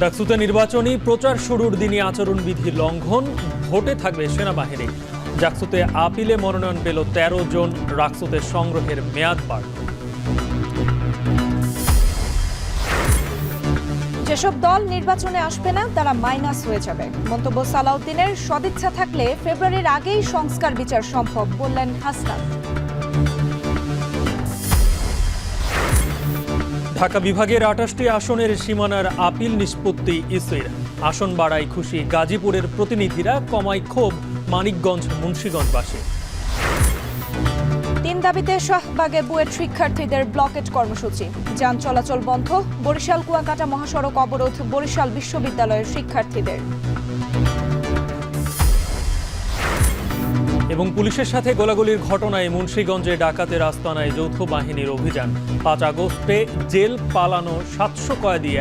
ডাকসুতে নির্বাচনী প্রচার শুরুর দিনই আচরণবিধি লঙ্ঘন, ভোটে থাকবে সেনাবাহিনী। ডাকসুতে আপিলে মনোনয়ন পেল ১৩ জন, ডাকসুতে সংগ্রহের মেয়াদ বাড়ল। যেসব দল নির্বাচনে আসবে না তারা মাইনাস হয়ে যাবে। মন্তব্য সালাউদ্দিনের, সদিচ্ছা থাকলে ফেব্রুয়ারির আগেই সংস্কার বিচার সম্ভব বললেন হাসনাত। ঢাকা বিভাগের ২৮টি আসনের সীমানার আপিল নিষ্পত্তি ইসির। আসন বাড়ায় খুশি গাজীপুরের প্রতিনিধিরা, কমায় ক্ষোভ মানিকগঞ্জ মুন্সিগঞ্জবাসী। ৩ দাবিতে শাহবাগে বুয়েট শিক্ষার্থীদের ব্লকেট কর্মসূচি, যান চলাচল বন্ধ। বরিশাল কুয়াকাটা মহাসড়ক অবরোধ বরিশাল বিশ্ববিদ্যালয়ের শিক্ষার্থীদের। এবং পুলিশের সাথে গোলাগুলির ঘটনায় মুন্সিগঞ্জে ডাকাতের আস্তানায় যৌথ বাহিনীর অভিযান। ৫ আগস্টে জেল পালানো ৭০০ কয়েদি